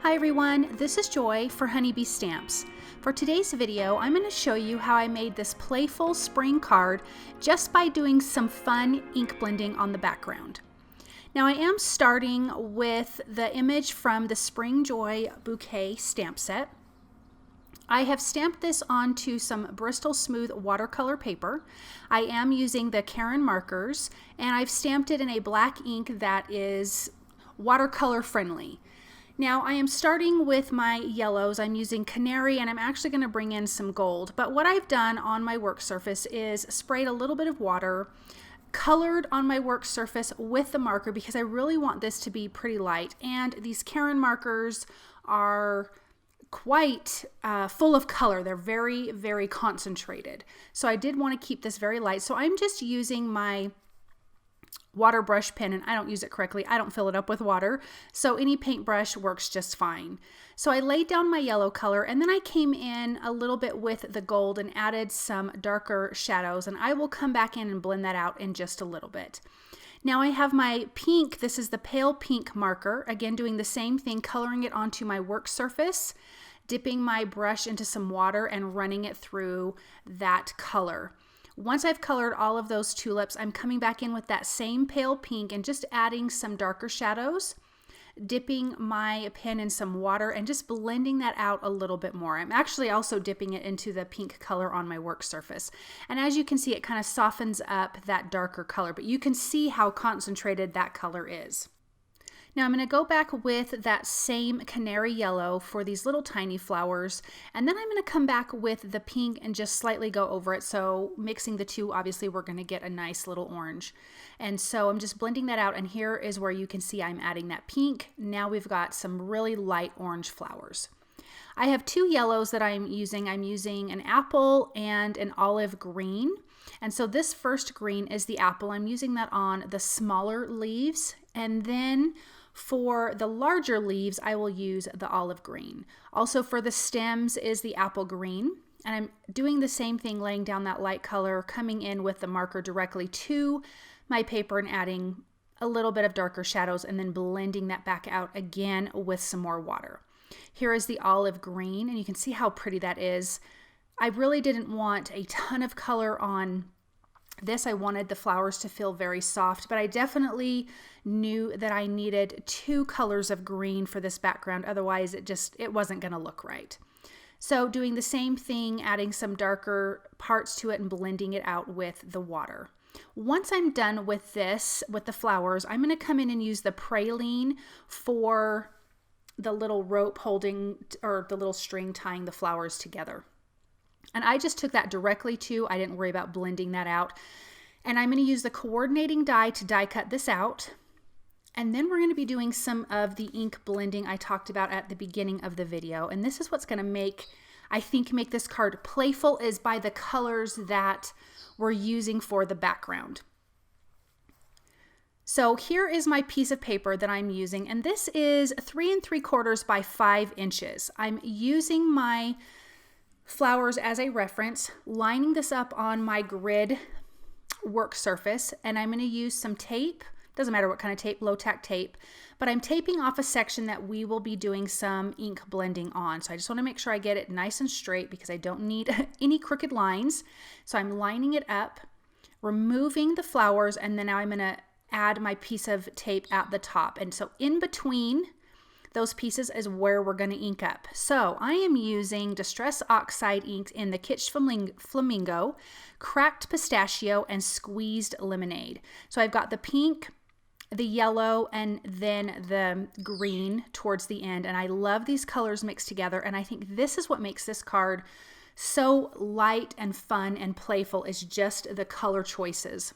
Hi everyone, this is Joy for Honeybee Stamps. For today's video, I'm going to show you how I made this playful spring card just by doing some fun ink blending on the background. Now I am starting with the image from the Spring Joy Bouquet stamp set. I have stamped this onto some Bristol Smooth watercolor paper. I am using the Karin markers, and I've stamped it in a black ink that is watercolor friendly. Now I am starting with my yellows. I'm using Canary, and I'm actually going to bring in some gold. But what I've done on my work surface is sprayed a little bit of water, colored on my work surface with the marker because I really want this to be pretty light. And these Karin markers are quite full of color. They're very, very concentrated. So I did want to keep this very light. So I'm just using my water brush pen, and I don't use it correctly. I don't fill it up with water, so any paintbrush works just fine. So I laid down my yellow color, and then I came in a little bit with the gold and added some darker shadows, and I will come back in and blend that out in just a little bit. Now I have my pink. This is the pale pink marker, again doing the same thing, coloring it onto my work surface, dipping my brush into some water and running it through that color. Once I've colored all of those tulips, I'm coming back in with that same pale pink and just adding some darker shadows, dipping my pen in some water and just blending that out a little bit more. I'm actually also dipping it into the pink color on my work surface. And as you can see, it kind of softens up that darker color, but you can see how concentrated that color is. Now I'm going to go back with that same canary yellow for these little tiny flowers, and then I'm going to come back with the pink and just slightly go over it. So mixing the two, obviously we're going to get a nice little orange. And so I'm just blending that out, and here is where you can see I'm adding that pink. Now we've got some really light orange flowers. I have two yellows that I'm using. I'm using an apple and an olive green. And so this first green is the apple. I'm using that on the smaller leaves, and then for the larger leaves, I will use the olive green. Also for the stems is the apple green. And I'm doing the same thing, laying down that light color, coming in with the marker directly to my paper and adding a little bit of darker shadows and then blending that back out again with some more water. Here is the olive green, and you can see how pretty that is. I really didn't want a ton of color on this. I wanted the flowers to feel very soft, but I definitely knew that I needed two colors of green for this background. Otherwise, it wasn't going to look right. So doing the same thing, adding some darker parts to it and blending it out with the water. Once I'm done with this, with the flowers, I'm going to come in and use the Praline for the little rope holding, or the little string tying the flowers together. And I just took that directly to, I didn't worry about blending that out. And I'm going to use the coordinating die to die cut this out. And then we're going to be doing some of the ink blending I talked about at the beginning of the video. And this is what's going to make this card playful, is by the colors that we're using for the background. So here is my piece of paper that I'm using, and this is 3 3/4 by 5 inches. I'm using my flowers as a reference, lining this up on my grid work surface, and I'm going to use some tape. Doesn't matter what kind of tape, low tack tape, but I'm taping off a section that we will be doing some ink blending on. So I just want to make sure I get it nice and straight because I don't need any crooked lines. So I'm lining it up, removing the flowers, and then now I'm going to add my piece of tape at the top. And so in between those pieces is where we're going to ink up. So I am using Distress Oxide ink in the Kitsch Flamingo, Cracked Pistachio, and Squeezed Lemonade. So I've got the pink, the yellow, and then the green towards the end. And I love these colors mixed together. And I think this is what makes this card so light and fun and playful, is just the color choices.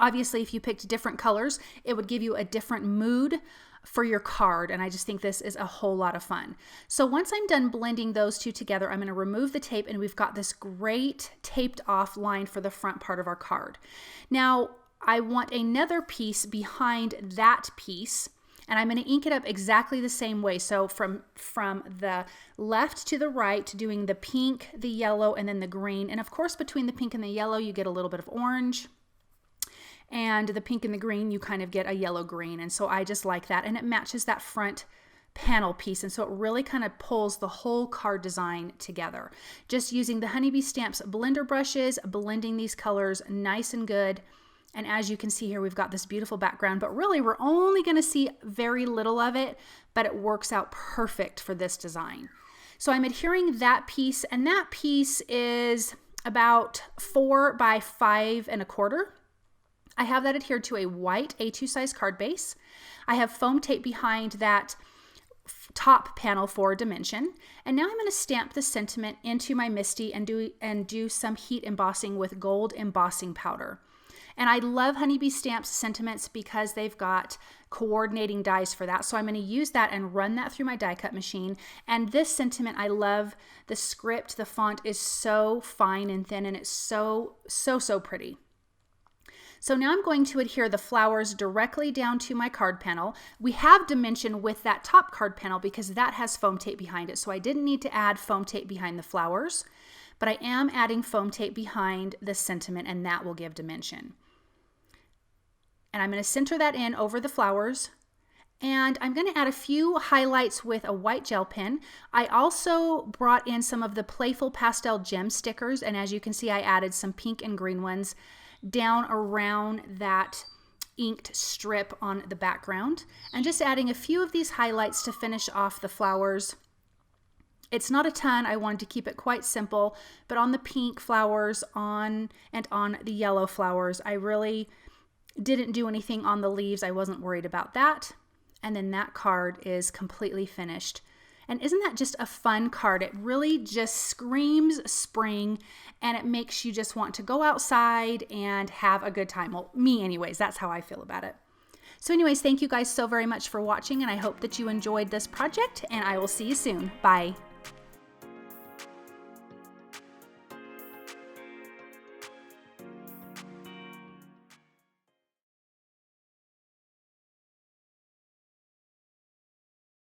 Obviously, if you picked different colors, it would give you a different mood for your card, and I just think this is a whole lot of fun. So once I'm done blending those two together, I'm going to remove the tape, and we've got this great taped off line for the front part of our card. Now, I want another piece behind that piece, and I'm going to ink it up exactly the same way. So from the left to the right, doing the pink, the yellow, and then the green. And of course, between the pink and the yellow, you get a little bit of orange. And the pink and the green, you kind of get a yellow green. And so I just like that. And it matches that front panel piece, and so it really kind of pulls the whole card design together. Just using the Honeybee Stamps blender brushes, blending these colors nice and good. And as you can see here, we've got this beautiful background, but really we're only going to see very little of it, but it works out perfect for this design. So I'm adhering that piece, and that piece is about 4 by 5 1/4. I have that adhered to a white A2 size card base. I have foam tape behind that top panel for dimension, and now I'm going to stamp the sentiment into my MISTI and do some heat embossing with gold embossing powder. And I love Honeybee Stamps sentiments because they've got coordinating dies for that. So I'm going to use that and run that through my die cut machine. And this sentiment, I love the script. The font is so fine and thin, and it's so pretty. So now I'm going to adhere the flowers directly down to my card panel. We have dimension with that top card panel because that has foam tape behind it. So I didn't need to add foam tape behind the flowers, but I am adding foam tape behind the sentiment, and that will give dimension. And I'm going to center that in over the flowers. And I'm going to add a few highlights with a white gel pen. I also brought in some of the Playful pastel gem stickers, and as you can see, I added some pink and green ones down around that inked strip on the background, and just adding a few of these highlights to finish off the flowers. It's not a ton. I wanted to keep it quite simple, but on the pink flowers and on the yellow flowers, I really didn't do anything on the leaves. I wasn't worried about that. And then that card is completely finished. And isn't that just a fun card? It really just screams spring, and it makes you just want to go outside and have a good time. Well, me anyways, that's how I feel about it. So anyways, thank you guys so very much for watching, and I hope that you enjoyed this project, and I will see you soon. Bye.